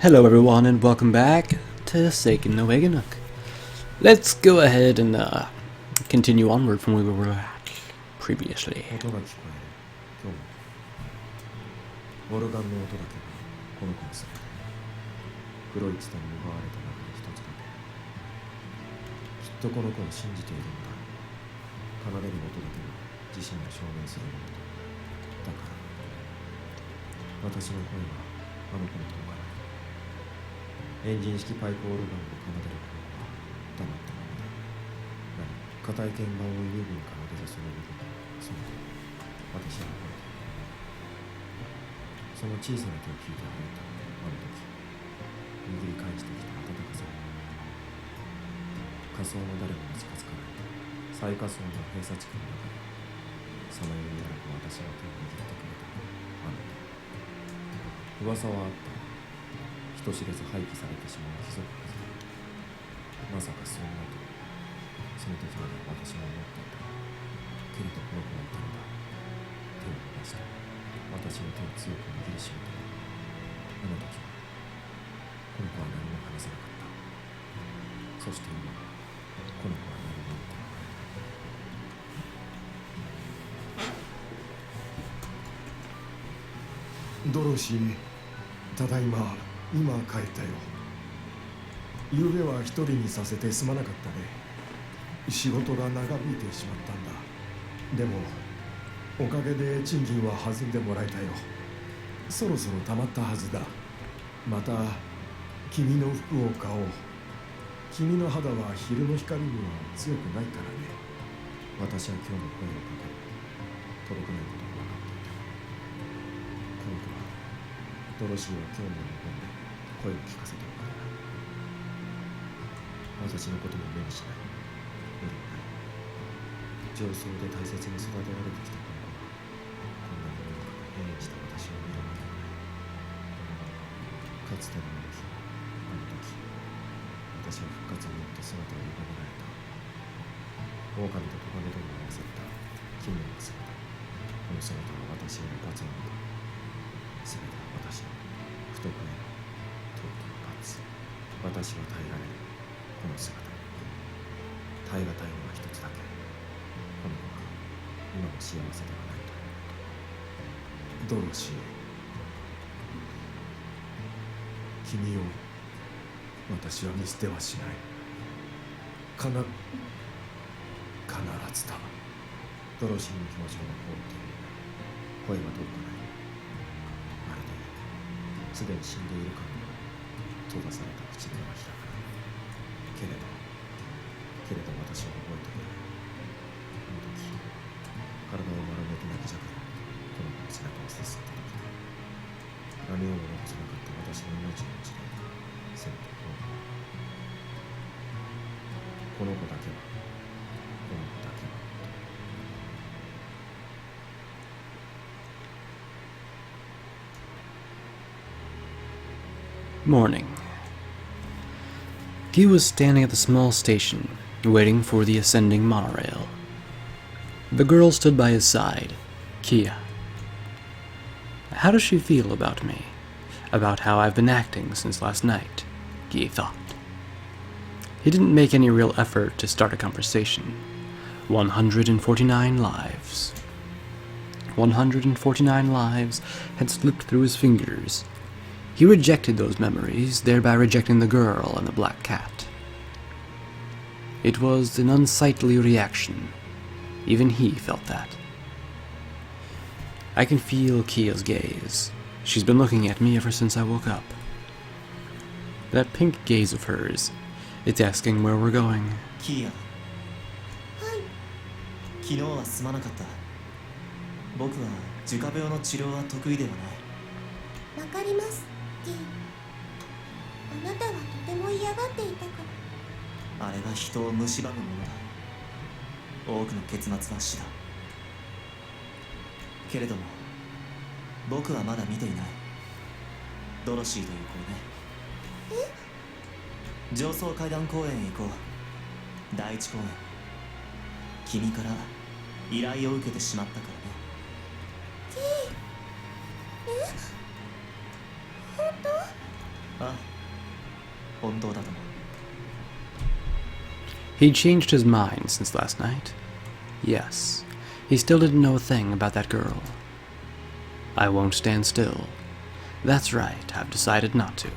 Hello everyone and welcome back to Sekien no Inganock. Let's go ahead and continue onward from where we were at previously. 音が聞こえる。今日もオルガンの音だけがこの子の姿で黒いツタに奪われた中に一つだけ。きっとこの子を信じているんだ。奏でる音だけが自身を証明するものだ。だから私の声はあの子に届かない。エンジン式パイプオルガンを奏でるこの子は黙ったままだ。硬い鍵盤を優美に奏でるそのリズム、その私はこれでその小さな手を引いて歩いたあの時、握り返してきた温かさ。仮想の誰もが近づかない最下層の閉鎖地区の中でさまよい歩く私の手を握ってくれたあの手。噂はあった。人知れず廃棄されてしまう貴族風。まさかそんなとその時まで私は思っていた。けれどこの子は言ったのだ。手を伸ばして私の手を強く握りしめて。あの時はこの子は何も話さなかった。そして今この子は何も言ってない。ドロシー、ただいま。今帰ったよ。昨夜は一人にさせてすまなかったね。仕事が長引いてしまったんだ。でもおかげで賃金は弾んでもらえたよ。そろそろたまったはずだ。また君の服を買おう。君の肌は昼の光には強くないからね。私は今日の声をかける。届かないことが分かっていた。この子はドロシーは今日も日本で声を聞かせておかれない。私のことも目にしない。無理もない。上層で大切に育てられてきたこの子がこんなに長く変異した私を見るわけがない。かつてのあの日、あの時、私は復活をもって姿を歪められた。狼とトカゲとに合わせた奇妙な姿。この姿は私への罰なのだ。全ては私の不徳への尊い罰。私は耐えられるこの姿。耐え難いのは一つだけ。この子が今も幸せではないということ。ドロシー、君を私は見捨てはしない。必ずだ。ドロシーの表情が凍っている。声は届かない。まるですでに死んでいるかのように閉ざされた唇が開かない。けれど私は覚えてくれる。あの時体を丸めて泣きじゃくりこの子の背中をさすった時だ。何をも残せなかった私の命のうちでせめてこの子だけはこの子だけは Morning. He was standing at the small station, waiting for the ascending monorail. The girl stood by his side, Kia. How does she feel about me? About how I've been acting since last night? He thought. He didn't make any real effort to start a conversation. 149 lives. 149 lives had slipped through his fingers. He rejected those memories, thereby rejecting the girl and the black cat. It was an unsightly reaction. Even he felt that. I can feel Kia's gaze. She's been looking at me ever since I woke up. That pink gaze of hers, it's asking where we're going. Kia. 昨日はすまなかった。僕は樹化病の治療は得意ではない。わかります、T。あなたはとても嫌がっていたから。あれが人を蝕むものだ。多くの結末は死だ。けれども、僕はまだ見ていない。ドロシーという子をね。上層階段公園へ行こう。第一公園。君から依頼を受けてしまったからね。本当？あ、本当だと思う。 He'd changed his mind since last night. Yes, he still didn't know a thing about that girl. I won't stand still. That's right, I've decided not to.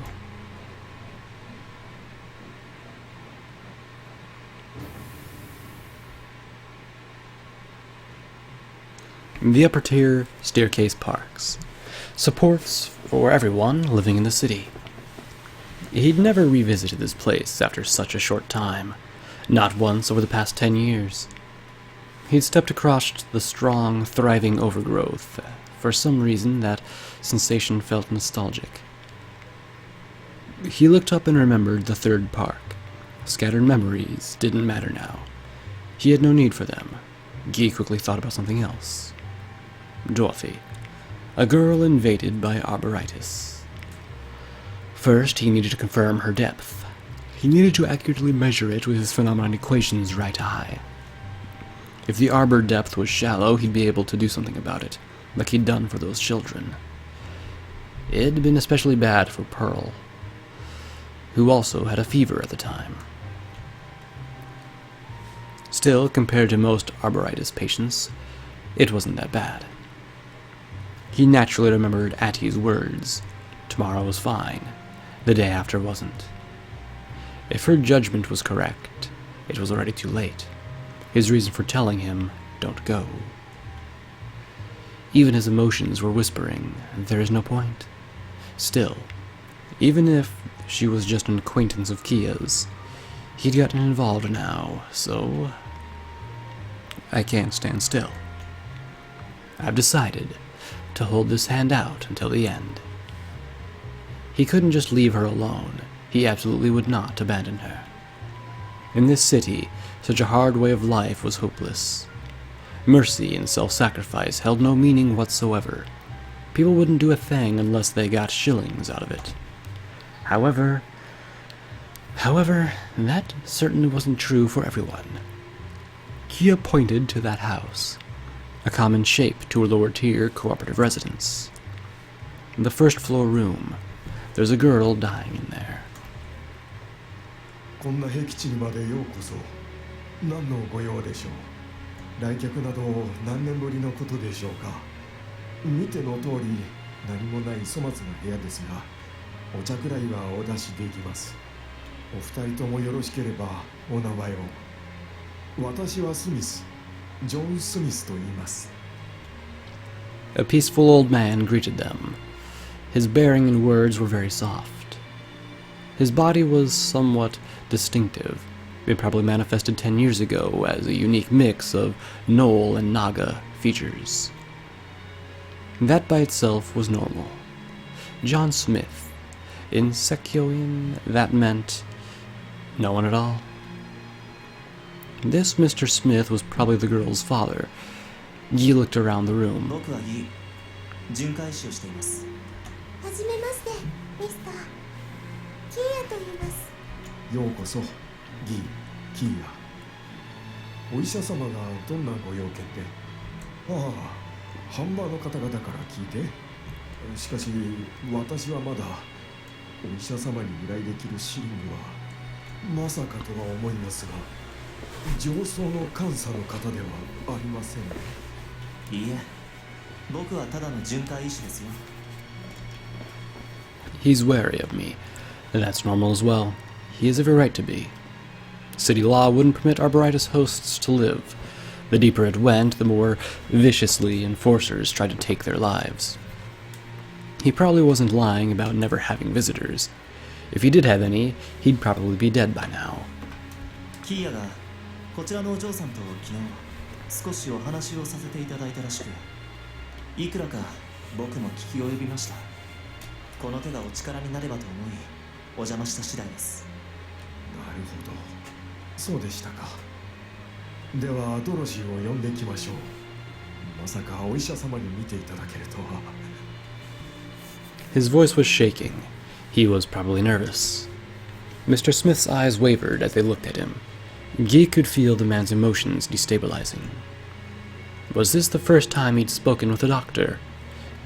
The upper tier staircase parks. Supports for everyone living in the city. He'd never revisited this place after such a short time. Not once over the past 10 years. He'd stepped across the strong, thriving overgrowth. For some reason, that sensation felt nostalgic. He looked up and remembered the third park. Scattered memories didn't matter now. He had no need for them. Guy quickly thought about something else. Dorothy. A girl invaded by arboritis. First, he needed to confirm her depth. He needed to accurately measure it with his phenomenon equation's right eye. If the arbor depth was shallow, he'd be able to do something about it, like he'd done for those children. It'd been especially bad for Pearl, who also had a fever at the time. Still, compared to most arboritis patients, it wasn't that bad. He naturally remembered Attie's words. Tomorrow was fine. The day after wasn't. If her judgment was correct, it was already too late. His reason for telling him, don't go. Even his emotions were whispering, there is no point. Still, even if she was just an acquaintance of Kia's, he'd gotten involved now, so I can't stand still. I've decided to hold this hand out until the end. He couldn't just leave her alone. He absolutely would not abandon her. In this city, such a hard way of life was hopeless. Mercy and self-sacrifice held no meaning whatsoever. People wouldn't do a thing unless they got shillings out of it. However, that certainly wasn't true for everyone. Kia pointed to that house, a common shape to a lower-tier cooperative residence. In the first-floor room, there's a girl dying in there. こんな僻地にまでようこそ。何のご用でしょう。来客など何年ぶりのことでしょうか。見ての通り何もない粗末な部屋ですが、お茶くらいはお出しできます。お二人ともよろしければお名前を。私はスミス、ジョン・スミスと言います。 A peaceful old man greeted them. His bearing and words were very soft. His body was somewhat distinctive. It probably manifested 10 years ago as a unique mix of Knoll and Naga features. That by itself was normal. John Smith. In Sekien, that meant no one at all. This Mr. Smith was probably the girl's father. Yi looked around the room. 僕はギー、巡回士をしています。はじめまして、ミスター。キーヤと言います。ようこそ、ギー、キーヤ。お医者様がどんなご用件で。ああ、ハンバーの方々から聞いて。しかし、私はまだお医者様に依頼できるシリングはまさかとは思いますが、上層の監査の方ではありません。いいえ、僕はただの巡回医師ですよ。He's wary of me, and that's normal as well. He has every right to be. City law wouldn't permit arboritis hosts to live. The deeper it went, the more viciously enforcers tried to take their lives. He probably wasn't lying about never having visitors. If he did have any, he'd probably be dead by now. キーヤがこちらのお嬢さんと昨日少しお話をさせていただいたらしく、いくらか僕も聞き及びました。この手がお力になればと思いお邪魔した次第です。なるほど、そうでしたか。ではドロシーを呼んできましょう。まさかお医者様に見ていただけるとは。His voice was shaking. He was probably nervous. Mr. Smith's eyes wavered as they looked at him. Guy could feel the man's emotions destabilizing. Was this the first time he'd spoken with a doctor?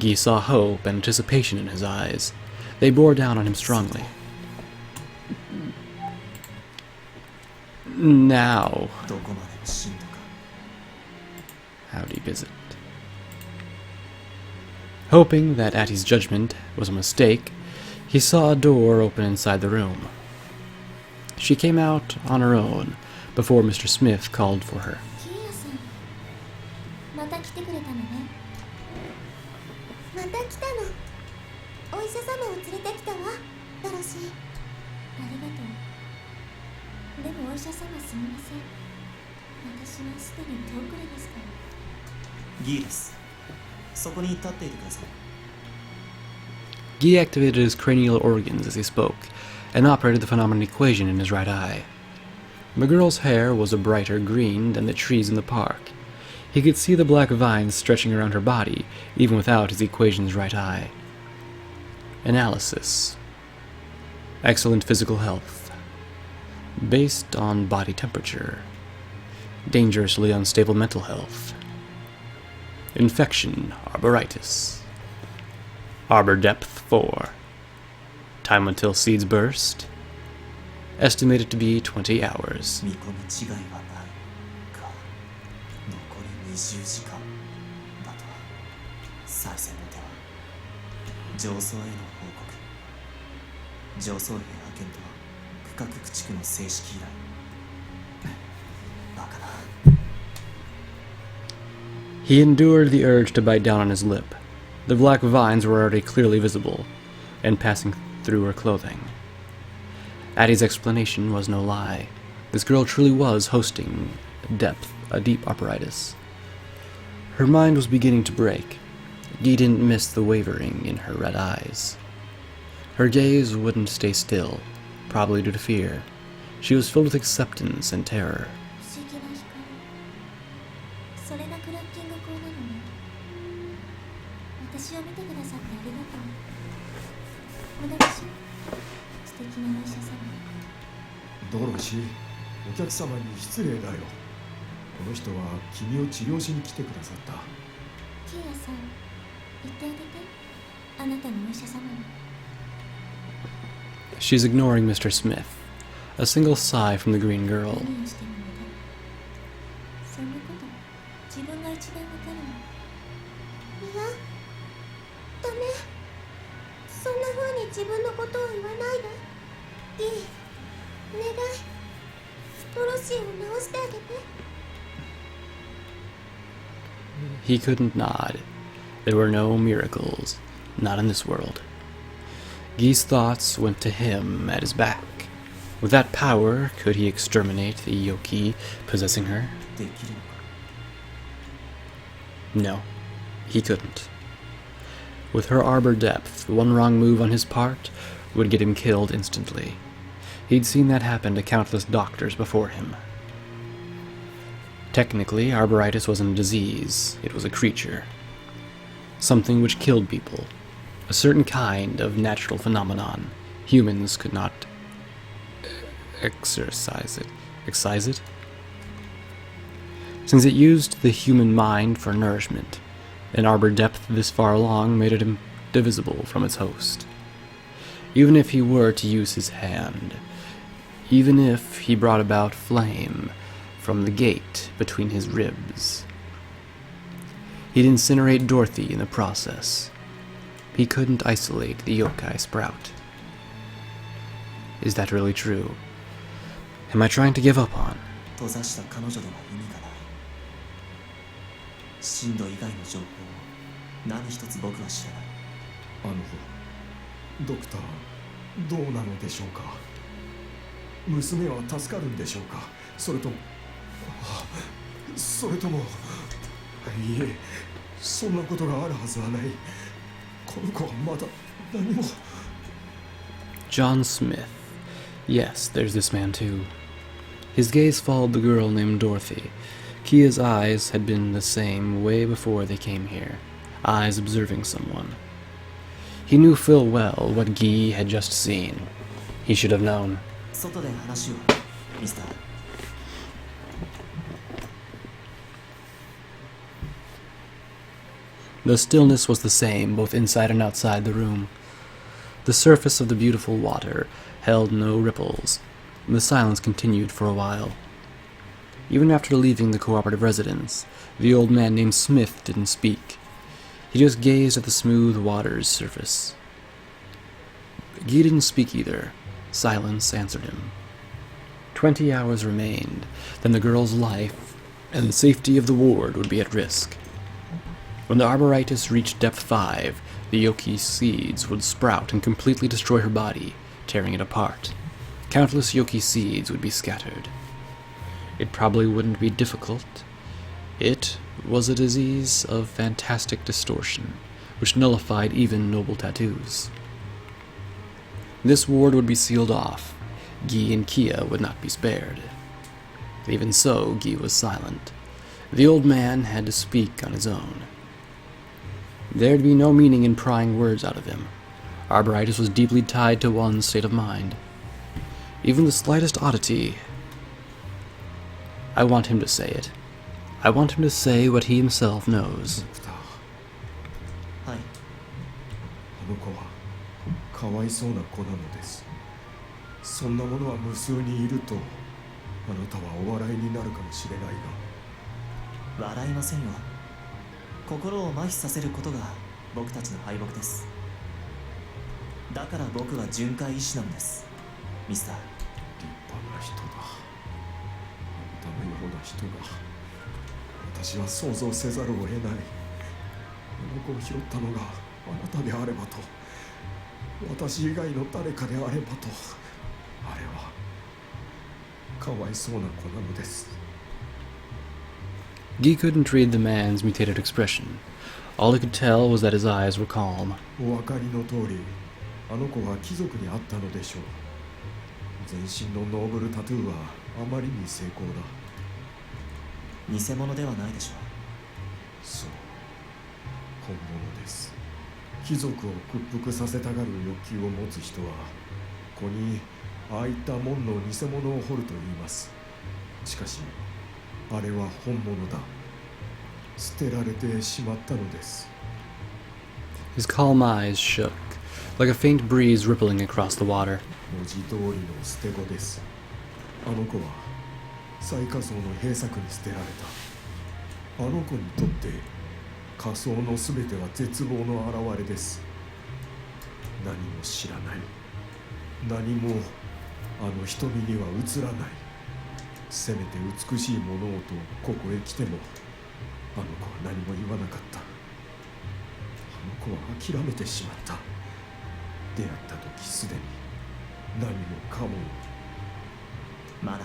Guy saw hope and anticipation in his eyes. They bore down on him strongly. Now, どこまでも進路か。 how deep is it? Hoping that Attie's judgment was a mistake, he saw a door open inside the room. She came out on her own before Mr. Smith called for her. キーヤさん、また来てくれたのね。また来たの。お医者様を連れてきたわ、ドロシー。ありがとう。でもお医者様すみません。私はすでに手遅れですから。ギーです。そこに立っていてください。 Guy activated his cranial organs as he spoke, and operated the phenomenon equation in his right eye. The girl's hair was a brighter green than the trees in the park. He could see the black vines stretching around her body, even without his equation's right eye. Analysis. Excellent physical health. Based on body temperature. Dangerously unstable mental health. Infection, arboritis. Arbor depth 4. Time until seeds burst. Estimated to be 20 hours. 見込み違いはないか。残り20時間だと。最善の手は上層への報告。上層兵派遣と区画駆逐の正式依頼。バカな。 He endured the urge to bite down on his lip. The black vines were already clearly visible, and passing through her clothing. Addie's explanation was no lie. This girl truly was hosting a deep arboritis. Her mind was beginning to break. Guy didn't miss the wavering in her red eyes. Her gaze wouldn't stay still, probably due to fear. She was filled with acceptance and terror. 不思議な光。それがクラッキング光なのね。私を見てくださってありがとう。おだし、素敵なお医者様。ドロシー、お客様に失礼だよ。この人は君を治療しに来てくださった。キーヤさん、言ってあげて。あなたのお医者様に。 She's ignoring Mr. Smith. A single sigh from the green girl. 何をしても無駄。そんなこと、自分が一番わかるの。いや、ダメ。そんな風に自分のことを言わないで。ディ、お願い。ドロシーを治してあげて。 He couldn't nod. There were no miracles, not in this world. Guy's thoughts went to him at his back. With that power, could he exterminate the Yoki possessing her? できるのか。 No, he couldn't. With her arbor depth, one wrong move on his part would get him killed instantly. He'd seen that happen to countless doctors before him. Technically, arboritis wasn't a disease, it was a creature. Something which killed people. A certain kind of natural phenomenon. Humans could not excise it? Since it used the human mind for nourishment, an arbor depth this far along made it indivisible from its host. Even if he were to use his hand, even if he brought about flame from the gate between his ribs, he'd incinerate Dorothy in the process. He couldn't isolate the yokai sprout. Is that really true? Am I trying to give up on? 閉ざした彼女では意味がない。進路以外の情報を何一つ僕は知らない。ドクター、どうなのでしょうか。娘は助かるんでしょうか。それとも、いいえ、そんなことがあるはずはない。この子はまだ何も。 John Smith. Yes, there's this man too. His gaze followed the girl named Dorothy. Kia's eyes had been the same way before they came here, eyes observing someone. He knew full well what Guy had just seen. He should have known. 外で話を、ミスター。 The stillness was the same, both inside and outside the room. The The surface of the beautiful water held no ripples, and the silence continued for a while. Even after leaving the cooperative residence, the old man named Smith didn't speak. He just gazed at the smooth water's surface. Guy didn't speak either. Silence answered him. 20 hours remained, then the girl's life and the safety of the ward would be at risk. When the arboritis reached depth 5, the Yoki seeds would sprout and completely destroy her body, tearing it apart. Countless Yoki seeds would be scattered. It probably wouldn't be difficult. It was a disease of fantastic distortion, which nullified even noble tattoos. This ward would be sealed off. Guy and Kia would not be spared. Even so, Guy was silent. The old man had to speak on his own. There'd be no meaning in prying words out of him. Arboritis was deeply tied to one's state of mind. Even the slightest oddity. I want him to say it. I want him to say what he himself knows. はい。あの子はかわいそうな子なのです。そんなものは無数にいると、あなたはお笑いになるかもしれないが。笑いませんよ。心を麻痺させることが僕たちの敗北です。だから僕は巡回医師なんです、ミスター。立派な人だ。あんたのような人が。私は想像せざるを得ない。あの子を拾ったのがあなたであればと、私以外の誰かであればと、あれはかわいそうな子なのです。Guy couldn't read the man's mutated expression. All he could tell was that his eyes were calm. お分かりの通り、あの子は貴族にあったのでしょう。全身のノーブルタトゥーはあまりに精巧だ。偽物ではないでしょう。そう、本物です。貴族を屈服させたがる欲求を持つ人は、ここにああいった門の偽物を彫ると言います。しかし、あれは本物だ。捨てられてしまったのです。His calm eyes shook, like a faint breeze rippling across the water. 文字通りの捨て子です。あの子は最下層の閉鎖区に捨てられた。あの子にとって仮想のすべては絶望の表れです。何も知らない。何もあの瞳には映らない。せめて美しいものをとここへ来ても、あの子は何も言わなかった。あの子は諦めてしまった。出会った時すでに何もかも。まだ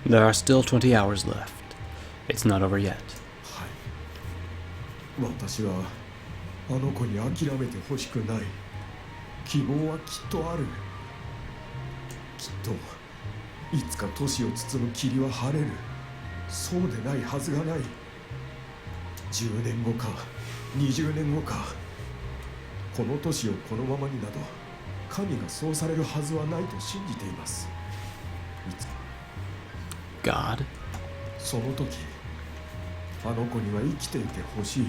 早い。There are still 20 hours left. It's not over yet. はい。私はあの子に諦めてほしくない。希望はきっとある。きっといつか都市を包む霧は晴れる。そうでないはずがない。10年後か20年後か、この都市をこのままになど神がそうされるはずはないと信じています。いつか God? その時、あの子には生きていてほしい。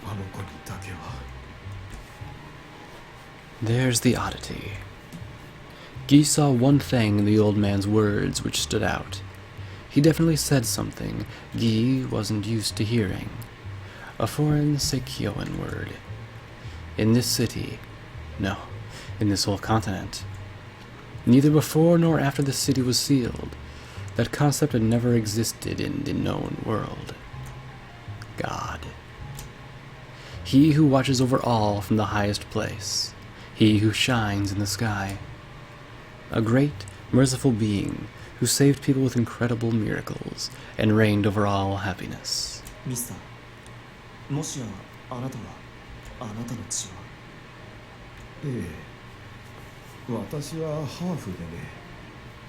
あの子にだけは。There's the oddity. Guy saw one thing in the old man's words which stood out. He definitely said something Guy wasn't used to hearing. A foreign Sekien word. In this city, no, in this whole continent. Neither before nor after the city was sealed. That concept had never existed in the known world. God. He who watches over all from the highest place. He who shines in the sky. A great, merciful being who saved people with incredible miracles and reigned over all happiness. ミスター、もしやあなたはあなたの血は。ええ、私はハーフでね。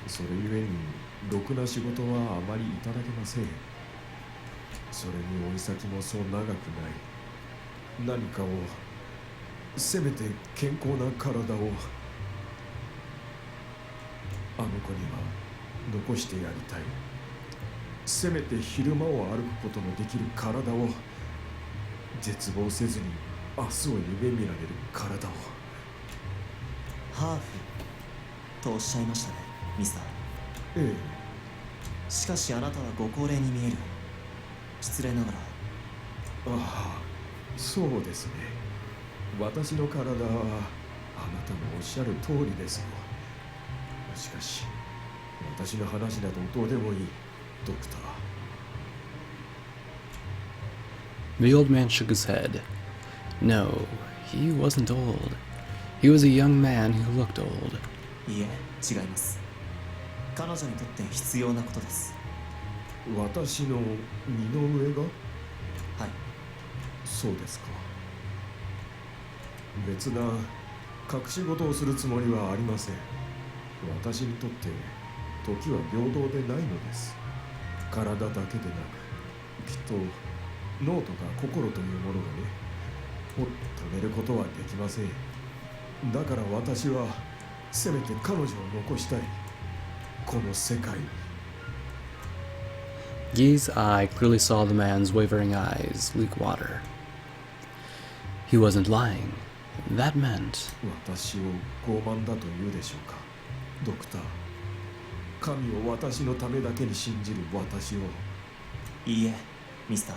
それゆえにろくな仕事はあまりいただけません。それに追い先もそう長くない。何かを、せめて健康な体をあの子には残してやりたい。せめて昼間を歩くことのできる体を絶望せずに明日を夢見られる体を。ハーフとおっしゃいましたね、ミスター。えしかしあなたはご高齢に見える。失礼ながら。え、ああ、そうですね。私の体はあなたのおっしゃる通りですよ。しかし私の話などどうでもいい、ドクター。 The old man shook his head. No, he wasn't old. He was a young man who looked old. いえ、違います。彼女にとって必要なことです。私の身の上が。はい。そうですか。別な隠し事をするつもりはありません。私にとって時は平等でないのです。体だけでなく、きっと脳とか心というものがね、を止めることはできません。だから私はせめて彼女を残したい、この世界に。 Guy's eye clearly saw the man's wavering eyes leak water. He wasn't lying. That meant 私を傲慢だと言うでしょうか、ドクター。神を私のためだけに信じる私を。いいえ、ミスター。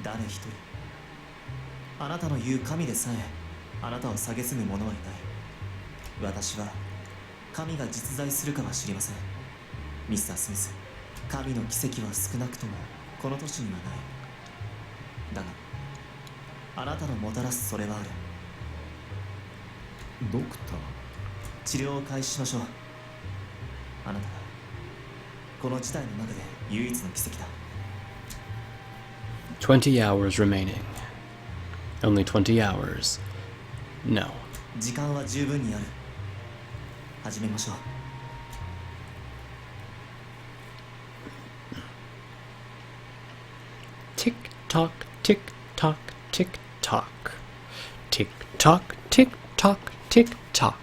誰一人。あなたの言う神でさえあなたを蔑む者はいない。私は神が実在するかは知りません。ミスター・スミス、神の奇跡は少なくともこの年にはない。だがあなたのもたらすそれはある。ドクター、治療を開始しましょう。あなたがこの事態の中で唯一の奇跡だ。20 hours remaining. Only 20 hours. No. 時間は十分にある。始めましょう。Tick tock, tick tock, tick tock. Tick tock, tick tock, tick tock.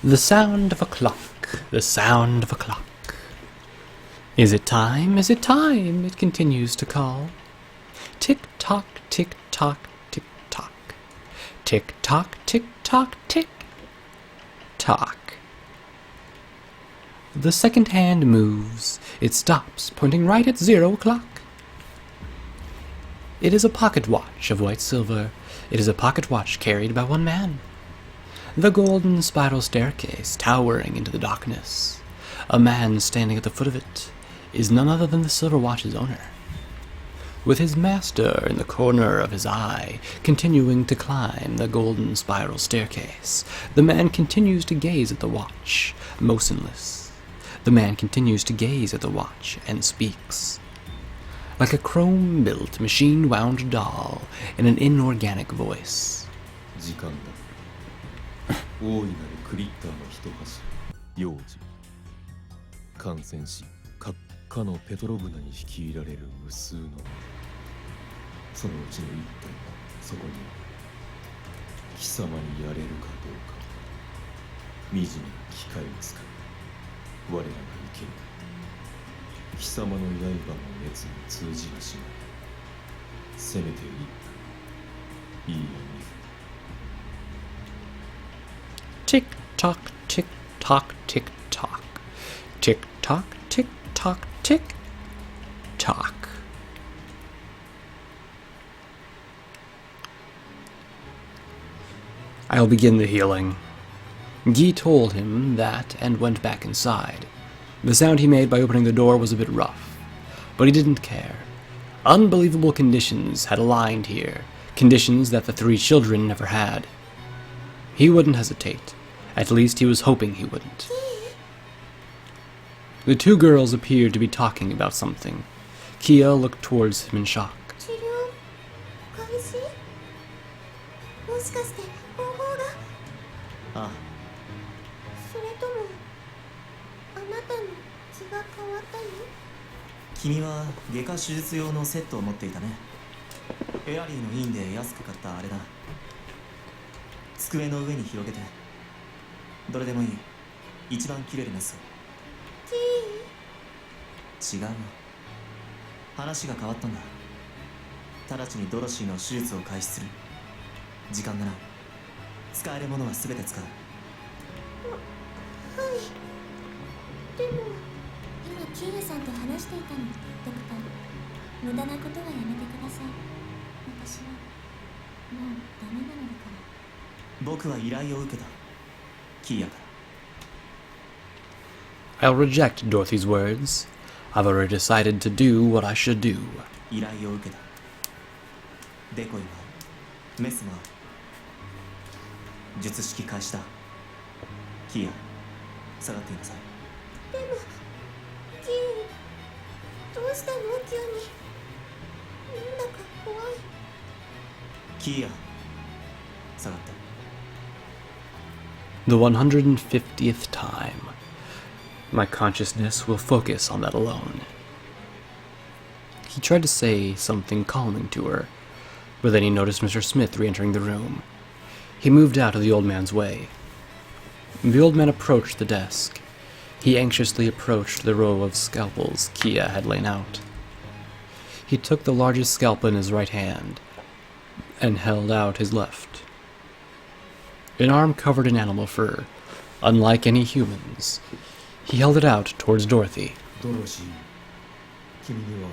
The sound of a clock, the sound of a clock. Is it time? Is it time? It continues to call. Tick tock, tick tock, tick tock. Tick tock, tick tock, tick tock. The second hand moves. It stops, pointing right at 0 o'clock. It is a pocket watch of white silver. It is a pocket watch carried by one man. The golden spiral staircase towering into the darkness. A man standing at the foot of it is none other than the silver watch's owner. With his master in the corner of his eye, continuing to climb the golden spiral staircase, the man continues to gaze at the watch, motionless. The man continues to gaze at the watch and speaks. Like a chrome-built, machine-wound doll in an inorganic voice. 時間だ。大いなるクリッターの一柱、幼児。感染し、かのペトロブナに率いられる無数の。そのうちの一体、そこに貴様にやれるかどうか。惨めな機械を使い、我らが生ける。貴様の刃の熱に通じはしない。せめて一体、いいや二分。Tick tock, tick tock, tick tock. Tick tock, tick tock, tick tock. I'll begin the healing. Guy told him that and went back inside. The sound he made by opening the door was a bit rough, but he didn't care. Unbelievable conditions had aligned here, conditions that the 3 children never had. He wouldn't hesitate. At least he was hoping he wouldn't. The 2 girls appeared to be talking about something. Kia looked towards him in shock. 治療開始？もしかして方法が？ああ、それともあなたの気が変わったの？君は外科手術用のセットを持っていたね。エアリーのインで安く買ったあれだ。机の上に広げて。どれでもいい。一番綺麗なやつを。違うよ。話が変わったんだ。直ちにドロシーの手術を開始する。時間がない。使えるものは全て使う。はい。でも今キーヤさんと話していたの。ドクター、無駄なことはやめてください。私はもうダメなのだから。僕は依頼を受けた。キーヤから。 I'll reject Dorothy's words. I've already decided to do what I should do. 依頼を受けた。デコイはメスもある。術式開始だ。キーヤ、下がっていなさい。でもキー、どうしたの急に。なんだか怖い。キーヤ、下がって。 The 150th time. My consciousness will focus on that alone. He tried to say something calming to her, but then he noticed Mr. Smith re-entering the room. He moved out of the old man's way. The old man approached the desk. He anxiously approached the row of scalpels Kia had laid out. He took the largest scalpel in his right hand and held out his left. An arm covered in animal fur, unlike any humans. He held it out towards Dorothy. ドロシー、君には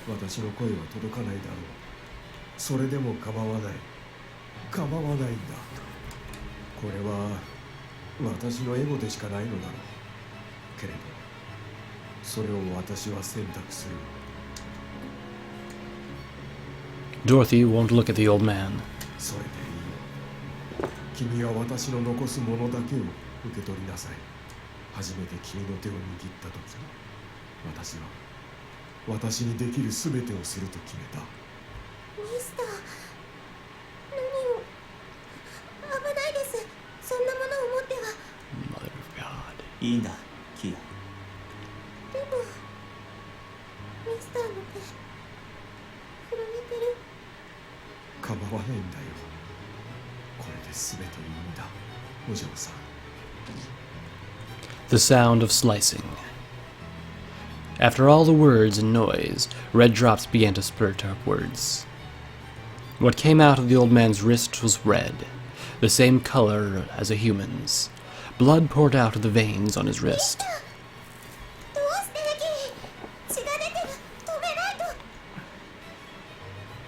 私の声は届かないだろう。それでも構わない。構わないんだ。これは私のエゴでしかないのだろう。けれど、それを私は選択する。Dorothy won't look at the old man. それでいい。君は私の残すものだけを受け取りなさい。初めて君の手を握った時、私は私にできるすべてをすると決めた。ミスター、何を。危ないです。そんなものを持っては。 Mother of God. いいんだ、キーヤ。でもミスターの手震えてる。構わないんだよ。これで全ていいんだ、お嬢さん。 The sound of slicing. After all the words and noise, red drops began to spurt upwards. What came out of the old man's wrist was red, the same color as a human's. Blood poured out of the veins on his wrist. どうしてキー、血が出てる。止めないと。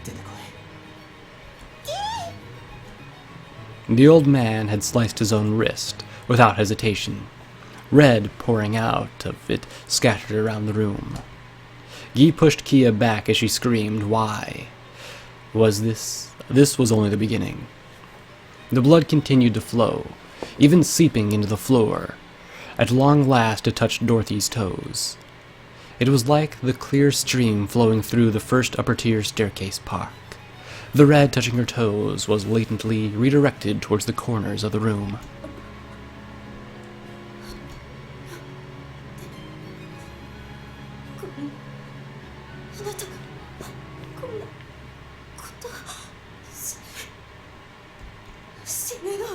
出てこい。The old man had sliced his own wrist, without hesitation. Red pouring out of it scattered around the room. Guy pushed Kia back as she screamed, "Why?" This was only the beginning. The blood continued to flow, even seeping into the floor. At long last it touched Dorothy's toes. It was like the clear stream flowing through the first upper-tier staircase park. The red touching her toes was latently redirected towards the corners of the room. あなたがこんなこと死ぬのは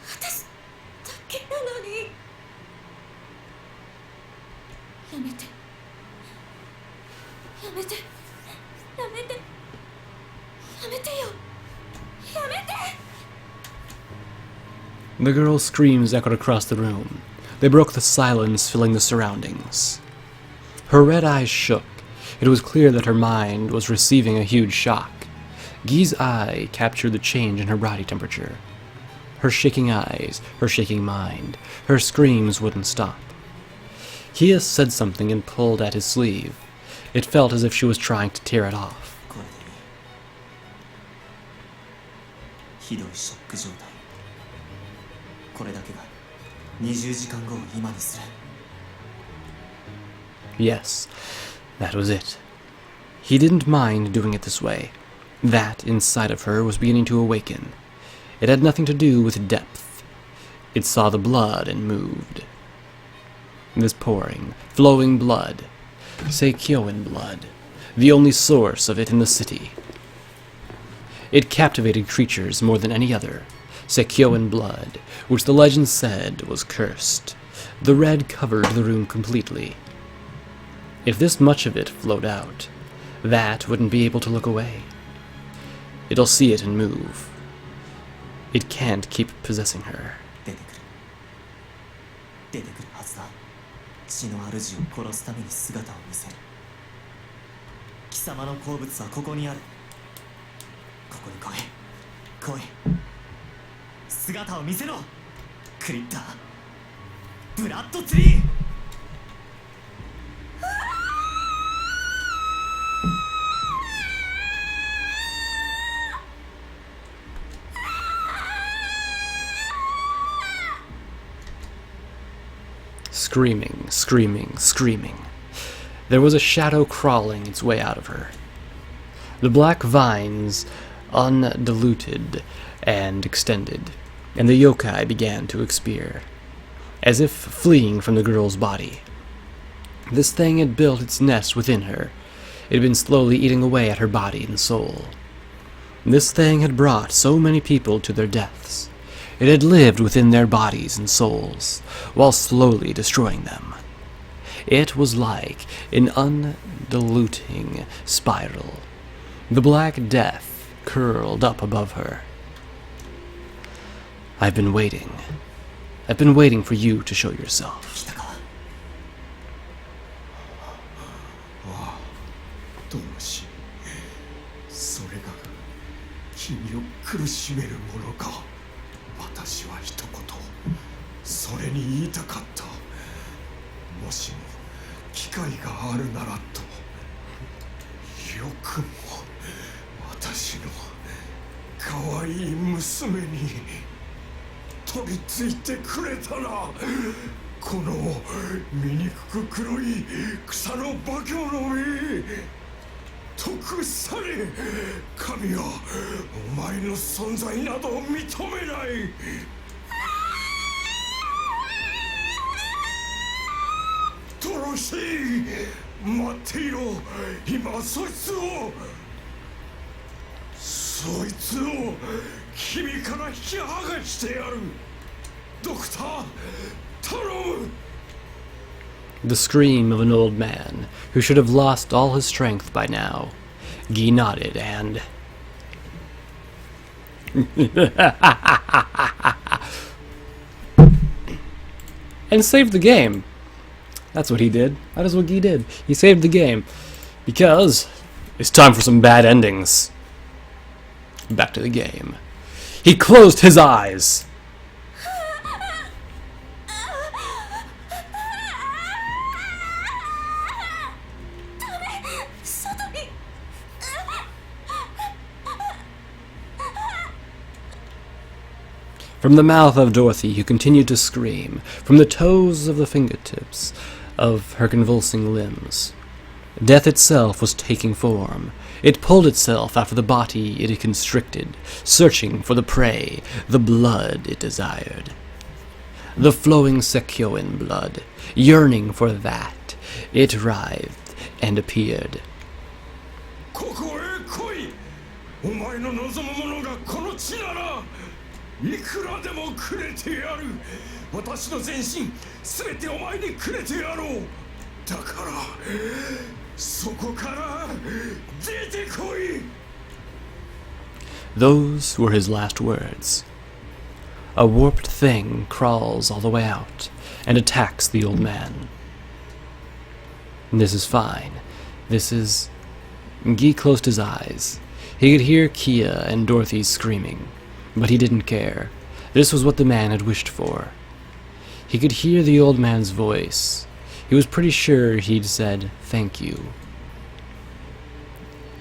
私だけなのに。やめてやめてやめてやめてよ、やめて。 The girl's screams echoed across the room. They broke the silence filling the surroundings. Her red eyes shook. It was clear that her mind was receiving a huge shock. Guy's eye captured the change in her body temperature. Her shaking eyes, her shaking mind, her screams wouldn't stop. Kia said something and pulled at his sleeve. It felt as if she was trying to tear it off. これでいい。ひどいショック状態。これだけが20時間後を今にする。 Yes, that was it. He didn't mind doing it this way. That inside of her was beginning to awaken. It had nothing to do with depth. It saw the blood and moved. This pouring, flowing blood. Sekien blood. The only source of it in the city. It captivated creatures more than any other. Sekien blood, which the legend said was cursed. The red covered the room completely. If this much of it flowed out, that wouldn't be able to look away. It'll see it and move. It can't keep possessing her. 出てくるはずだ。血の主を殺すために姿を見せる。貴様の好物はここにある。ここに来い。来い。姿を見せろ。クリッター。ブラッドツリー。Screaming, screaming, screaming. There was a shadow crawling its way out of her. The black vines undiluted and extended, and the yokai began to expire, as if fleeing from the girl's body. This thing had built its nest within her. It had been slowly eating away at her body and soul. This thing had brought so many people to their deaths. It had lived within their bodies and souls, while slowly destroying them. It was like an undiluting spiral. The black death curled up above her. I've been waiting. I've been waiting for you to show yourself. どうし、それが君を苦しめるものか。私は一言それに言いたかった。もしも機会があるならと。よくも私の可愛い娘に取り付いてくれたな。この醜く黒い草の化け物め。得され、神はお前の存在など認めない。トロシー、待っていろ。今そいつを君から引き剥がしてやる。ドクター、頼む。The scream of an old man who should have lost all his strength by now. Guy nodded and... and saved the game. That's what he did. That is what Guy did. He saved the game. Because it's time for some bad endings. Back to the game. He closed his eyes. From the mouth of Dorothy, who continued to scream, from the toes of the fingertips of her convulsing limbs, death itself was taking form. It pulled itself after the body it had constricted, searching for the prey, the blood it desired. The flowing Sekien blood, yearning for that, it writhed and appeared. ここへ来い。お前の望むものがこの地なら。いくらでもくれてやる。私の全身すべてお前にくれてやろう。だからそこから出てこい。 Those were his last words. A warped thing crawls all the way out and attacks the old man. This is fine. This is... Guy closed his eyes. He could hear Kia and Dorothy screaming. But he didn't care. This was what the man had wished for. He could hear the old man's voice. He was pretty sure he'd said, "Thank you."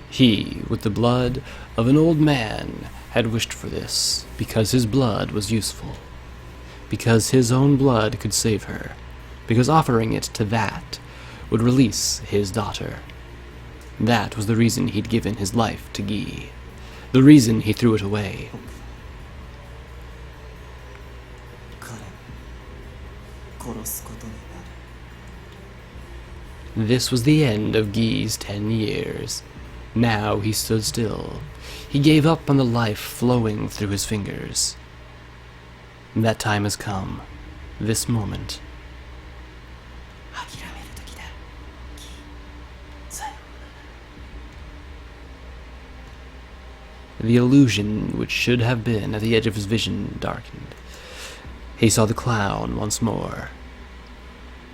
He, with the blood of an old man, had wished for this, because his blood was useful. Because his own blood could save her. Because offering it to that would release his daughter. That was the reason he'd given his life to Guy. The reason he threw it away. This was the end of Guy's 10 years. Now he stood still. He gave up on the life flowing through his fingers. That time has come. This moment. The illusion which should have been at the edge of his vision darkened. He saw the clown once more.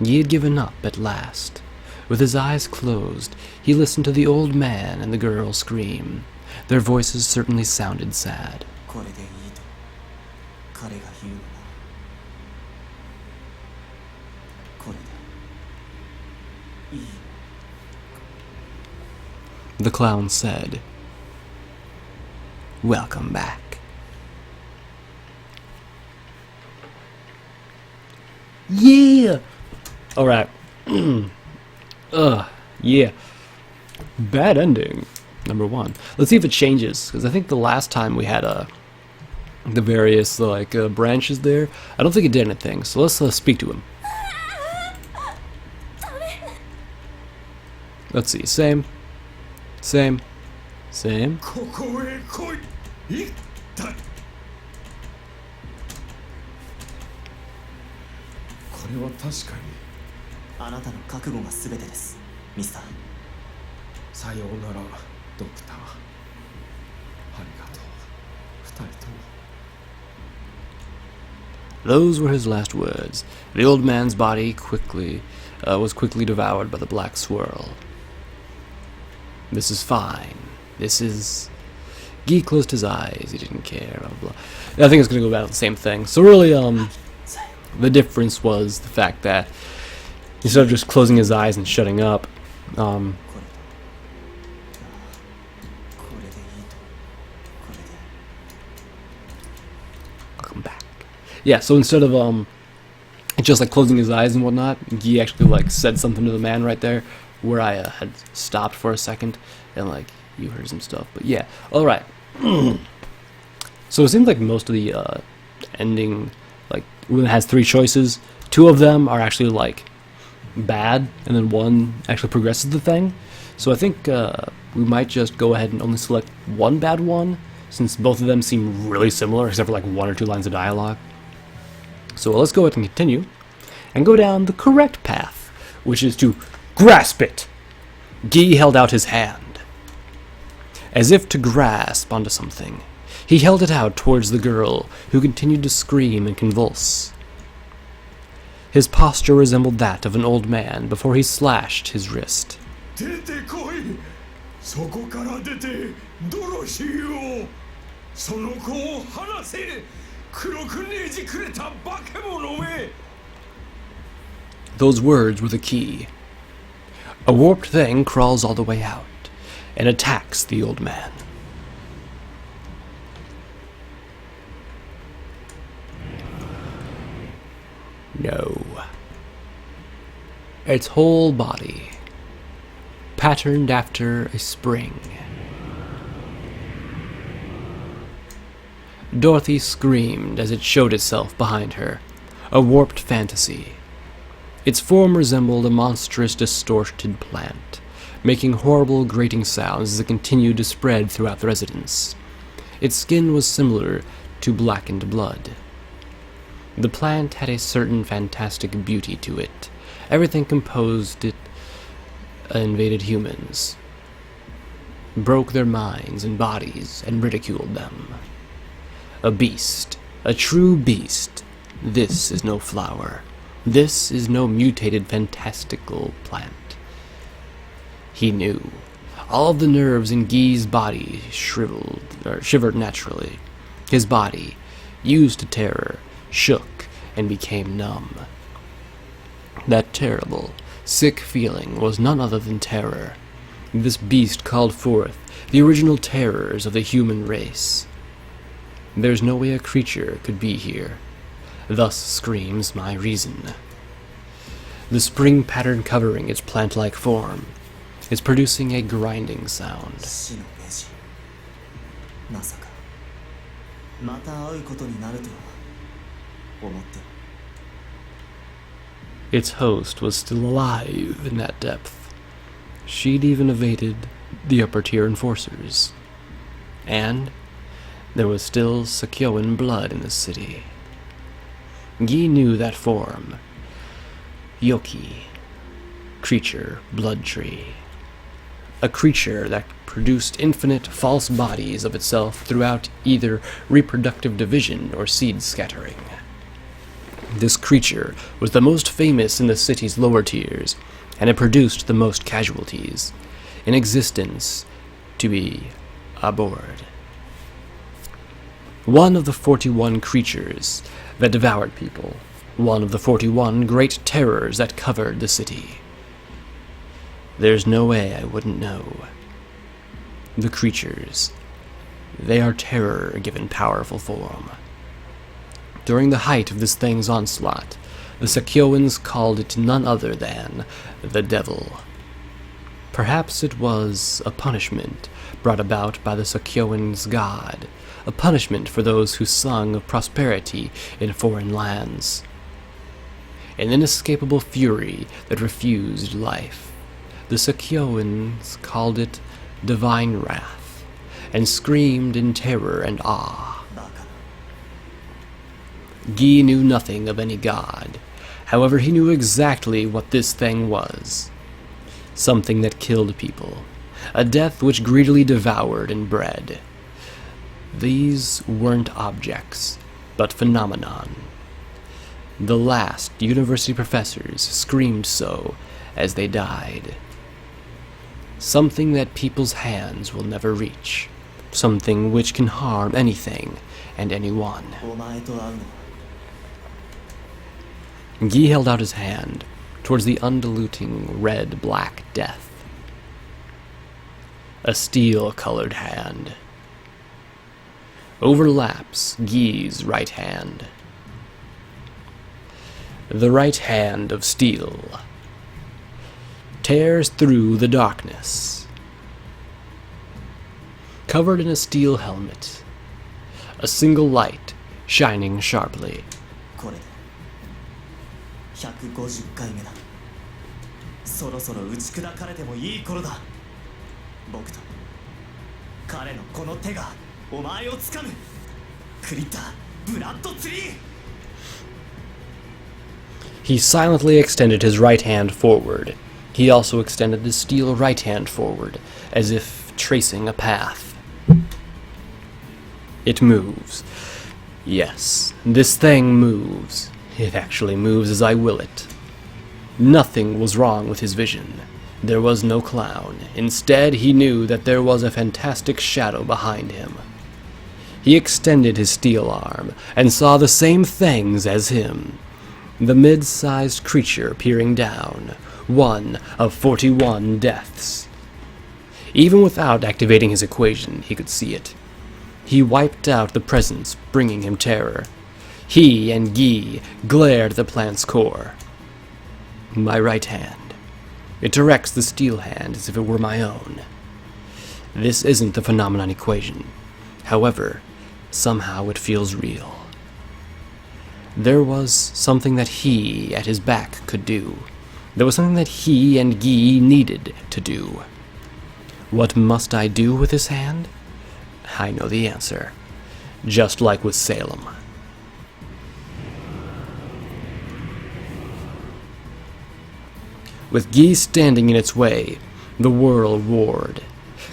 He had given up at last. With his eyes closed, he listened to the old man and the girl scream. Their voices certainly sounded sad. これでいいと彼が言うのだ。これでいい。 The clown said, "Welcome back." Yeah! Alright. Yeah. Bad ending. Number 1. Let's see if it changes, because I think the last time we had the various branches there, I don't think it did anything. So let's speak to him. Let's see. Same. ここへ来い。一体。これは確かに。あなたの覚悟が全てです、ミスター。さようなら、ドクター。ありがとう。二人とも。 Those were his last words. The old man's body was quickly devoured by the black swirl. This is fine. This is... Guy closed his eyes. He didn't care. Blah, blah, blah. I think it's going to go about the same thing. So really, the difference was the fact that instead of just closing his eyes and shutting up, これでいいとこれで I'll come back. Yeah, so instead of just like closing his eyes and whatnot, Guy actually said something to the man right there where I had stopped for a second and you heard some stuff. But yeah, all right. So it seems like most of the ending, when it has 3 choices, 2 of them are actually bad, and then 1 actually progresses the thing. So I think we might just go ahead and only select 1 bad one, since both of them seem really similar, except for 1 or 2 lines of dialogue. So let's go ahead and continue, and go down the correct path, which is to grasp it. Guy held out his hand, as if to grasp onto something. He held it out towards the girl, who continued to scream and convulse. His posture resembled that of an old man before he slashed his wrist. 出てこい。そこから出て、ドロシーを。その子を離せ。黒くねじくれた化け物め。 Those words were the key. A warped thing crawls all the way out and attacks the old man. No. Its whole body, patterned after a spring. Dorothy screamed as it showed itself behind her, a warped fantasy. Its form resembled a monstrous, distorted plant, making horrible grating sounds as it continued to spread throughout the residence. Its skin was similar to blackened blood. The plant had a certain fantastic beauty to it. Everything composed it invaded humans, broke their minds and bodies, and ridiculed them. A beast, a true beast. This is no flower. This is no mutated fantastical plant. He knew. All of the nerves in Guy's body shivered naturally. His body, used to terror, shook and became numb. That terrible, sick feeling was none other than terror. This beast called forth the original terrors of the human race. There's no way a creature could be here. Thus screams my reason. The spring pattern covering its plant-like form is producing a grinding sound. 死の目地。まさかまた会うことになるとは思っては。 Its host was still alive in that depth. She'd even evaded the upper-tier enforcers. And there was still Sekien blood in the city. Guy knew that form. Yoki. Creature, blood tree. a creature that produced infinite false bodies of itself throughout either reproductive division or seed scattering. This creature was the most famous in the city's lower tiers, and it produced the most casualties in existence to be aboard. One of the 41 creatures that devoured people, one of the 41 great terrors that covered the city. There's no way I wouldn't know. The creatures, they are terror given powerful form. During the height of this thing's onslaught, the Sekioans called it none other than the Devil. Perhaps it was a punishment brought about by the Sekioans' god, a punishment for those who sung of prosperity in foreign lands. An inescapable fury that refused life. The Sekioans called it divine wrath, and screamed in terror and awe. Guy knew nothing of any god. However, he knew exactly what this thing was. Something that killed people. A death which greedily devoured and bred. These weren't objects, but phenomenon. The last university professors screamed so as they died. Something that people's hands will never reach. Something which can harm anything and anyone. お前と会うのは Guy held out his hand towards the undulating red-black death. A steel-colored hand. Overlaps Guy's right hand. The right hand of steel tears through the darkness. Covered in a steel helmet, a single light shining sharply. これで150回目だ。そろそろ打ち砕かれてもいい頃だ。僕と彼のこの手がお前を掴む。クリッター・ブラッドツリー。 He silently extended his right hand forward. He also extended his steel right hand forward, as if tracing a path. It moves. Yes, this thing moves. It actually moves as I will it. Nothing was wrong with his vision. There was no clown. Instead, he knew that there was a fantastic shadow behind him. He extended his steel arm and saw the same things as him. The mid-sized creature peering down, one of 41 deaths. Even without activating his equation, he could see it. He wiped out the presence bringing him terror. He and Guy glared at the plant's core. My right hand. It directs the steel hand as if it were my own. This isn't the phenomenon equation. However, somehow it feels real. There was something that he, at his back, could do. There was something that he and Guy needed to do. What must I do with this hand? I know the answer. Just like with Salem. With Guy standing in its way, the world roared.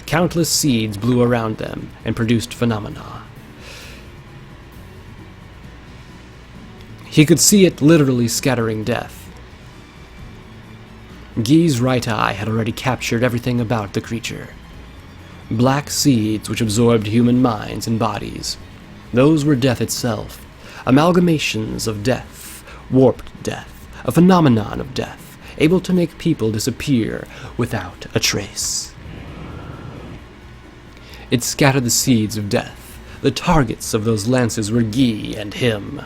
Countless seeds blew around them and produced phenomena. He could see it literally scattering death. Guy's right eye had already captured everything about the creature. Black seeds which absorbed human minds and bodies. Those were death itself. Amalgamations of death, warped death, a phenomenon of death, able to make people disappear without a trace. It scattered the seeds of death. The targets of those lances were Guy and him.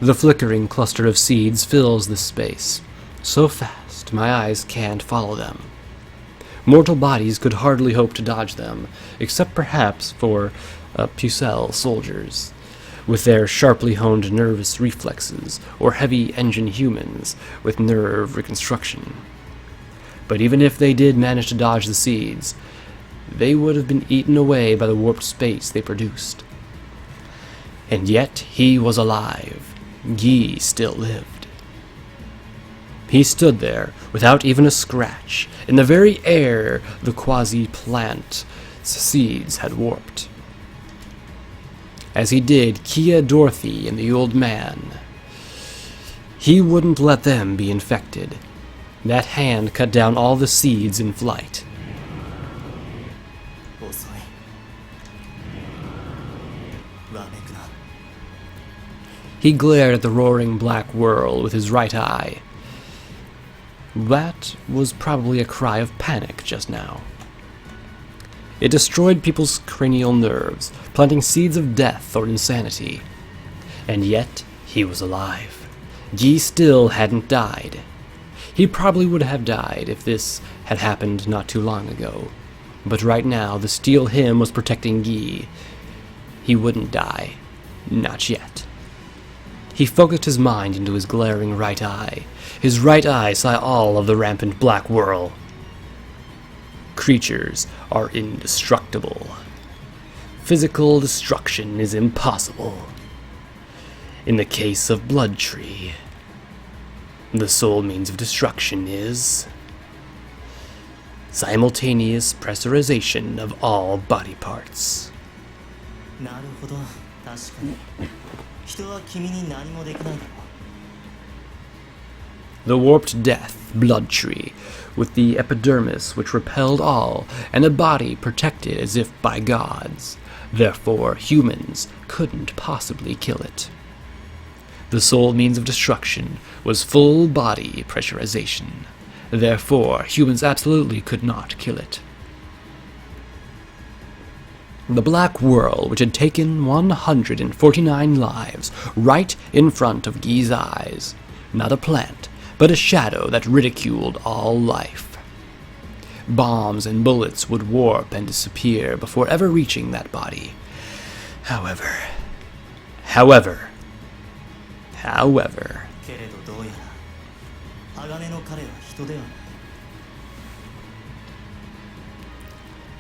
The flickering cluster of seeds fills this space, so fast my eyes can't follow them. Mortal bodies could hardly hope to dodge them, except perhaps for pucelle soldiers, with their sharply honed nervous reflexes, or heavy-engine humans with nerve reconstruction. But even if they did manage to dodge the seeds, they would have been eaten away by the warped space they produced. And yet he was alive. Guy still lived. He stood there, without even a scratch, in the very air the quasi-plant seeds had warped. As he did Kia, Dorothy, and the old man. He wouldn't let them be infected. That hand cut down all the seeds in flight. 遅い。わめくな。 He glared at the roaring black whirl with his right eye. That was probably a cry of panic just now. It destroyed people's cranial nerves, planting seeds of death or insanity. And yet, he was alive. Guy still hadn't died. He probably would have died if this had happened not too long ago. But right now, the steel him was protecting Guy. He wouldn't die. Not yet. He focused his mind into his glaring right eye. His right eye saw all of the rampant black whirl. Creatures are indestructible. Physical destruction is impossible. In the case of Blood Tree, the sole means of destruction is simultaneous pressurization of all body parts. なるほど、確かに。人は君に何もできないだろう。 The warped death, Blood Tree, with the epidermis which repelled all, and a body protected as if by gods. Therefore, humans couldn't possibly kill it. The sole means of destruction was full body pressurization. Therefore, humans absolutely could not kill it. The black whirl, which had taken 149 lives, right in front of Guy's eyes. Not a plant, but a shadow that ridiculed all life. Bombs and bullets would warp and disappear before ever reaching that body. However... けれどどうやら鋼の彼は人ではない。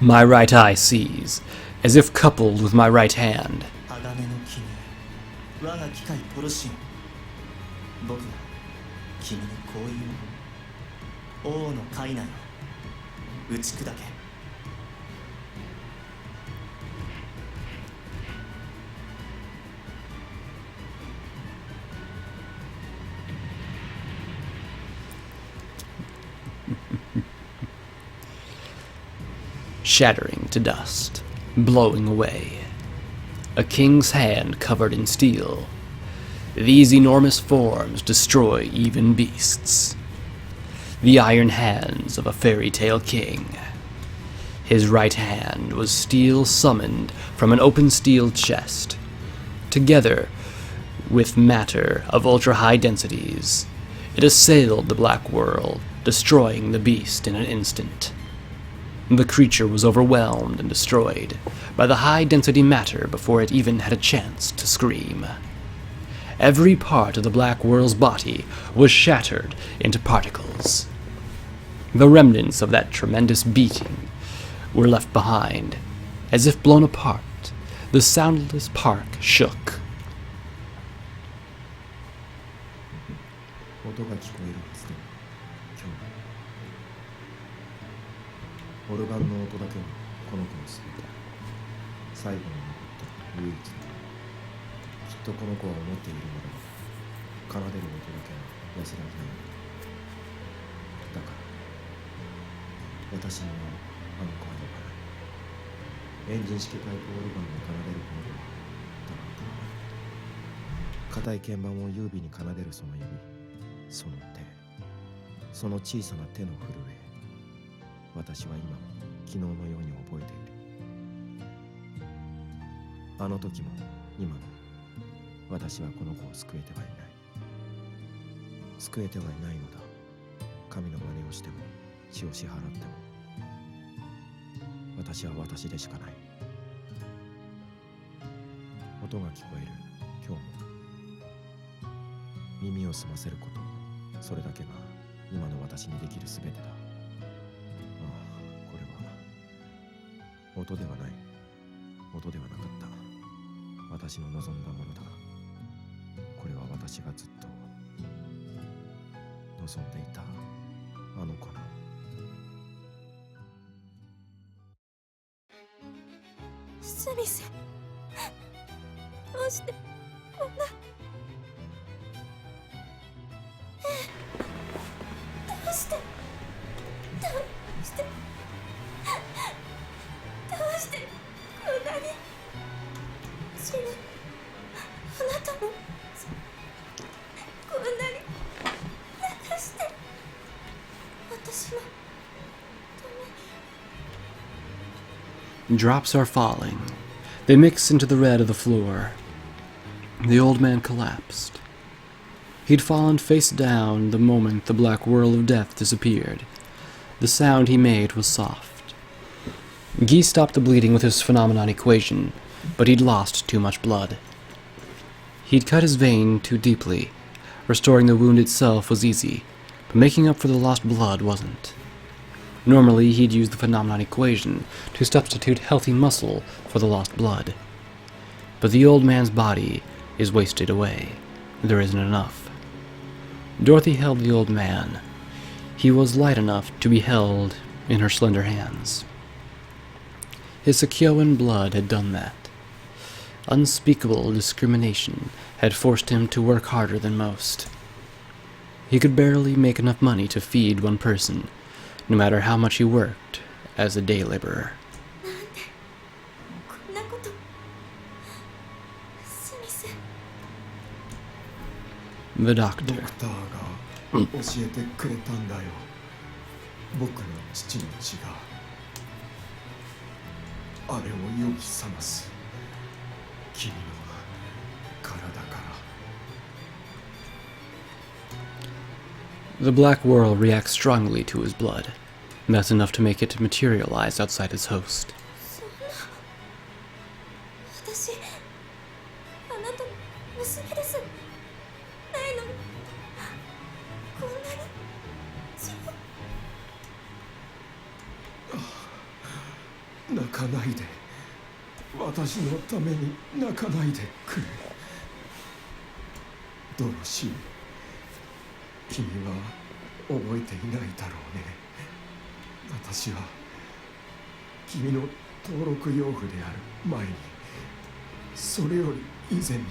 My right eye sees, as if coupled with my right hand. 鋼の君、我が機械ポルシン。僕が君にこういう王の傀儡を打ち砕け。 Shattering to dust, blowing away. A king's hand covered in steel. These enormous forms destroy even beasts. The iron hands of a fairy tale king. His right hand was steel summoned from an open steel chest. Together with matter of ultra-high densities, it assailed the black world, destroying the beast in an instant. The creature was overwhelmed and destroyed by the high-density matter before it even had a chance to scream. Every part of the black world's body was shattered into particles. The remnants of that tremendous beating were left behind. As if blown apart, the soundless park shook. 音が聞こえるはずだ。今日オルガンの音だけはこの子の全て。最後に残った唯一だ。きっとこの子は思っているのだが、奏でる音だけは安らぎない。だから私にはあの子は呼ばない。エンジン式パイプオルガンを奏でる方ではただ硬い鍵盤を優美に奏でるその指、その手、その小さな手の震え、私は今も昨日のように覚えている。あの時も今も私はこの子を救えてはいない。救えてはいないのだ。神の真似をしても血を支払っても私は私でしかない。音が聞こえる今日も耳を澄ませること、それだけが今の私にできるすべてだ。ああ、これは音ではない。音ではなかった。私の望んだものだ。これは私がずっと望望んでいたあの子の。スミス、どうしてこんな。どうしてこんなに死ぬあなたもこんなに泣かして私のために。 Drops are falling. They mix into the red of the floor. The old man collapsed. He'd fallen face down the moment the black whirl of death disappeared. The sound he made was soft. Guy stopped the bleeding with his phenomenon equation, but he'd lost too much blood. He'd cut his vein too deeply. Restoring the wound itself was easy, but making up for the lost blood wasn't. Normally, he'd use the phenomenon equation to substitute healthy muscle for the lost blood. But the old man's body is wasted away. There isn't enough. Dorothy held the old man. He was light enough to be held in her slender hands. His Sekien blood had done that. Unspeakable discrimination had forced him to work harder than most. He could barely make enough money to feed one person, no matter how much he worked as a day laborer. こんなこと。スミス。 The ド doctor. クターが教えてくれたんだよ。僕の父の血があれを呼び覚ます君の体から。 The black whirl reacts strongly to his blood. That's enough to make it materialize outside his host. そんな。私あなたの娘です。ないのにこんなに血を。泣かないで。私のために泣かないでくれ。ドロシー、君は覚えていないだろうね。私は君の登録養父である前に、それより以前に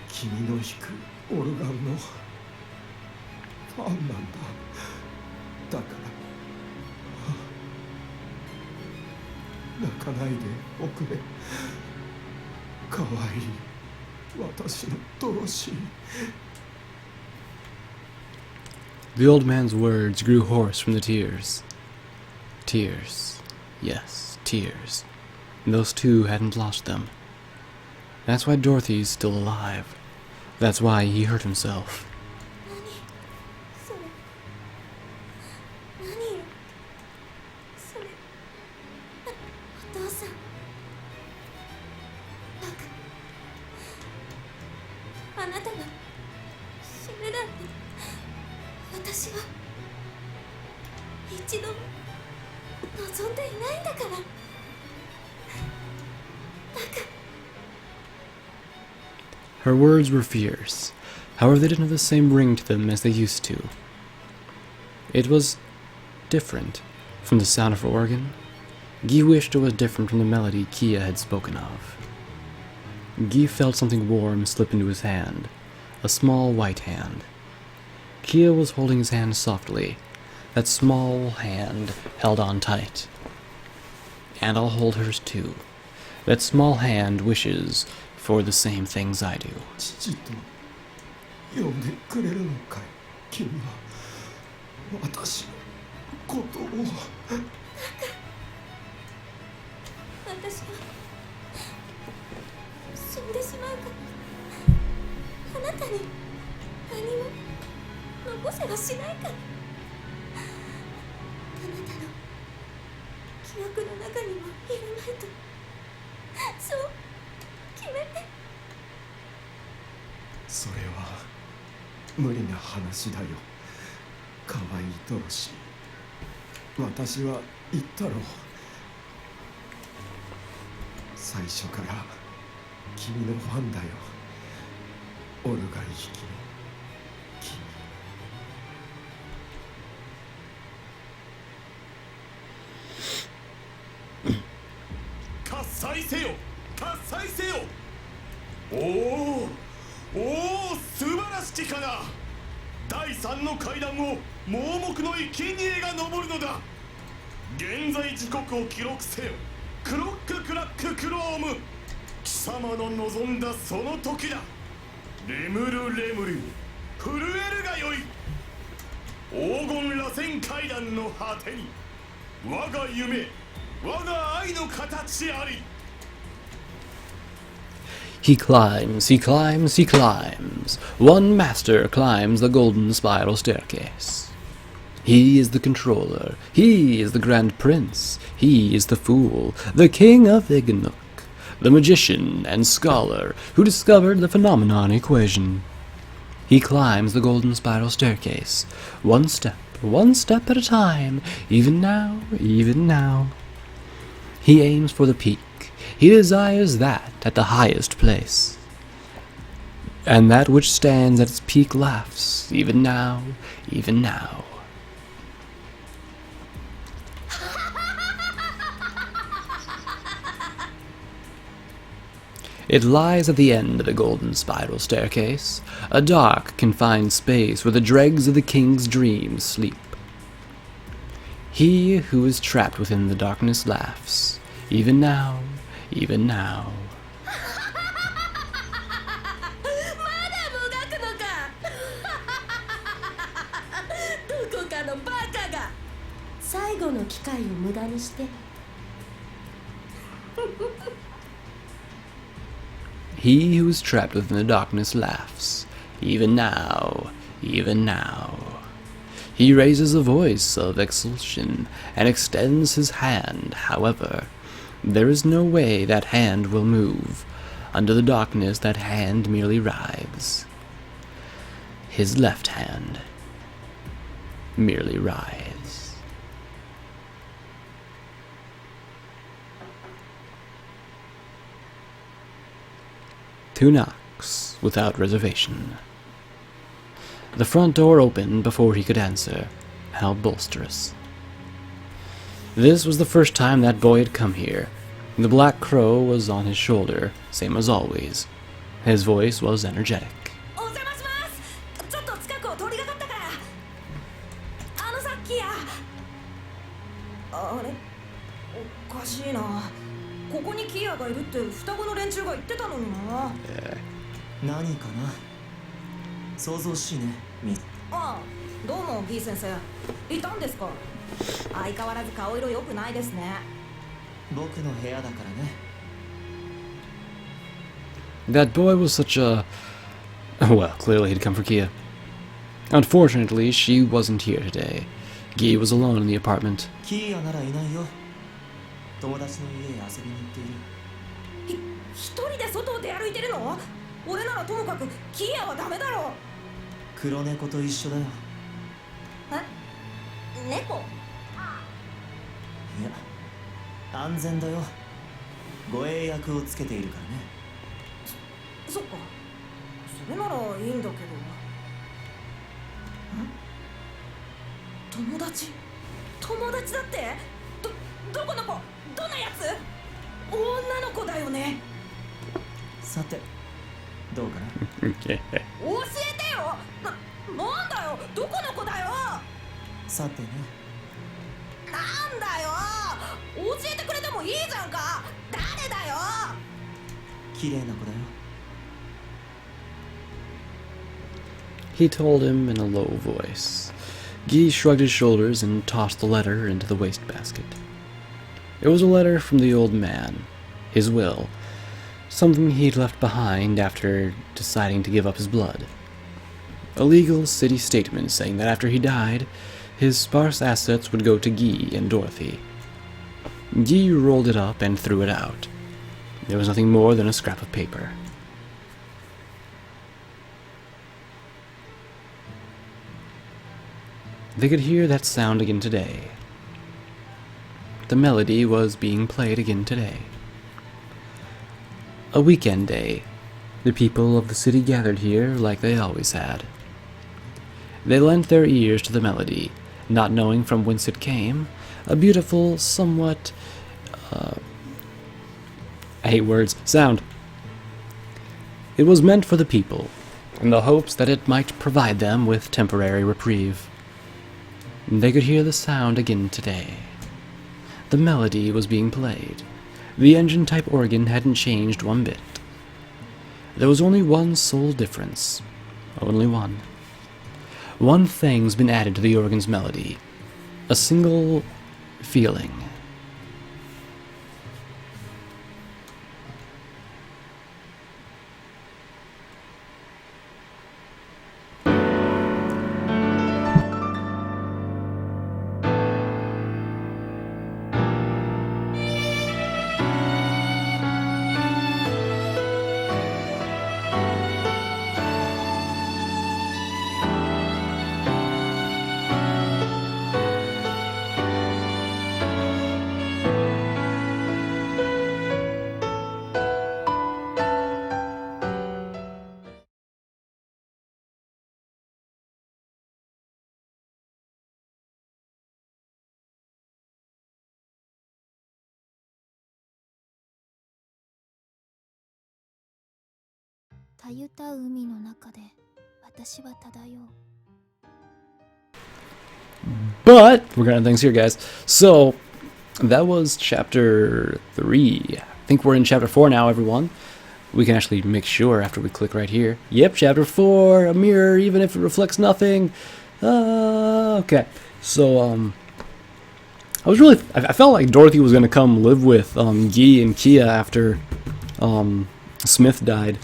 君の弾くオルガンのファンなんだ。だから泣かないでおくれ。かわいい私のドロシー。 The old man's words grew hoarse from the tears. Tears. Yes, tears. Those two hadn't lost them. That's why Dorothy's still alive. That's why he hurt himself. 何それ。何よそれ。お父さん。バカ。あなたが死ぬなんて私は一度も望んでいないんだから。バカ。 Her words were fierce. However, they didn't have the same ring to them as they used to. It was different from the sound of her organ. Guy wished it was different from the melody Kia had spoken of. Guy felt something warm slip into his hand, a small white hand. Kia was holding his hand softly. That small hand held on tight. And I'll hold hers too. That small hand wishes for the same things I do. 父と呼んでくれるのかい。君は私のことを。私は死んでしまうからあなたに何も残せはしないから。あなたの記憶の中にもいるまいとそう決めて。それは無理な話だよ。かわいいドロシー。私は言ったろう。最初から君のファンだよ。オルガン弾きの君。祭せよ喝采せよ。おお素晴らしきかな。第三の階段を盲目の生贄が登るのだ。現在時刻を記録せよ。クロッククラッククローム。貴様の望んだその時だ。レムルレムル震えるがよい。黄金螺旋階段の果てに我が夢我が愛の形あり。 He climbs, he climbs, he climbs. One master climbs the golden spiral staircase. He is the controller. He is the grand prince. He is the fool, the king of Inganock, the magician and scholar who discovered the phenomenon equation. He climbs the golden spiral staircase, one step at a time, even now, even now. He aims for the peak. He desires that at the highest place. And that which stands at its peak laughs, even now, even now. It lies at the end of the golden spiral staircase, a dark, confined space where the dregs of the king's dreams sleep. He who is trapped within the darkness laughs, even now, even now. まだもがくのか。どこかのバカが最後の機会を無駄にして。He who is trapped within the darkness laughs, even now, even now. He raises a voice of exultation and extends his hand. However, there is no way that hand will move. Under the darkness, that hand merely writhes. His left hand merely writhes. Two knocks without reservation. The front door opened before he could answer. How bolsterous. This was the first time that boy had come here. The black crow was on his shoulder, same as always. His voice was energetic. お邪魔します。ちょっと近くを通りがかったから。さっきや。あれ、おかしいな。ここにキアがいるって双子の連中が言ってたのにな。何かな。想像しいね、ミス。ああ、どうも B 先生。いたんですか。相変わらず顔色良くないですね。僕の部屋だからね。That boy was such a... Well, clearly he'd come for Kia. Unfortunately, she wasn't here today. Guy was alone in the apartment. キーアならいないよ。友達の家へ遊びに行っている。一人で外を出歩いてるの？俺ならともかくキアはダメだろ。黒猫と一緒だよ。え？猫？いや、安全だよ。護衛役をつけているからね。そっか。それならいいんだけど。友達？友達だって？どこの子？どんなやつ？女の子だよね。さて、どうかな。教えてよ。なんだよ。どこの子だよ。さてね。なんだよ。教えてくれてもいいじゃんか。誰だよ。綺麗な子だよ。He told him in a low voice. Guy shrugged his shoulders and tossed the letter into the wastebasket. It was a letter from the old man, his will, something he'd left behind after deciding to give up his blood. A legal city statement saying that after he died, his sparse assets would go to Guy and Dorothy. Guy rolled it up and threw it out. There was nothing more than a scrap of paper. They could hear that sound again today. The melody was being played again today. A weekend day. The people of the city gathered here like they always had. They lent their ears to the melody, not knowing from whence it came, a beautiful, somewhat I hate words. Sound. It was meant for the people, in the hopes that it might provide them with temporary reprieve. They could hear the sound again today. The melody was being played. The engine-type organ hadn't changed one bit. There was only one sole difference. Only one. One thing's been added to the organ's melody. A single feeling. But we're gonna end things here, guys. So that was chapter 3. I think we're in chapter 4 now, everyone. We can actually make sure after we click right here. Yep, chapter 4, a mirror, even if it reflects nothing. Okay. So I felt like Dorothy was gonna come live with Guy and Kia after Smith died,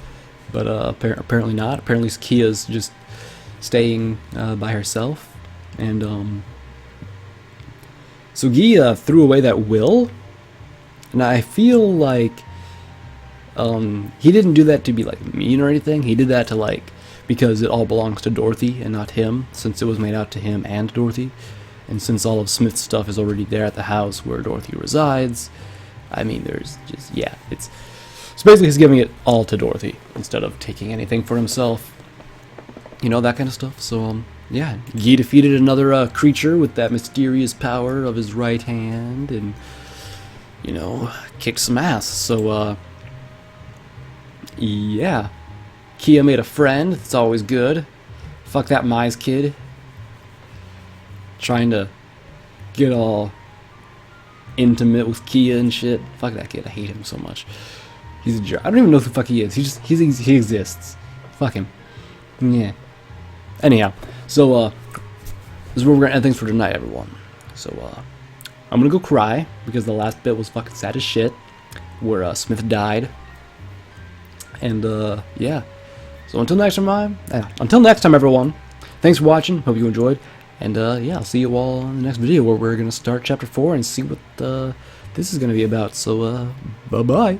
but apparently not. Apparently Kia's just staying by herself. And so Guy threw away that will, and I feel like he didn't do that to be like mean or anything. He did that to like because it all belongs to Dorothy and not him, since it was made out to him and Dorothy, and since all of Smith's stuff is already there at the house where Dorothy resides. I mean, there's just it's basically he's giving it all to Dorothy instead of taking anything for himself. You know, that kind of stuff. So yeah, Guy defeated another creature with that mysterious power of his right hand, and you know, kicked some ass. So yeah, Kia made a friend. It's always good. Fuck that Mize kid, trying to get all intimate with Kia and shit. Fuck that kid. I hate him so much. He's a jerk. I don't even know who the fuck he is. He exists. Fuck him. Yeah. Anyhow, so this is where we're gonna end things for tonight, everyone. So I'm gonna go cry because the last bit was fucking sad as shit, where Smith died. And yeah. So until next time, everyone. Thanks for watching. Hope you enjoyed. And yeah, I'll see you all in the next video where we're gonna start chapter 4 and see what this is gonna be about. So bye bye.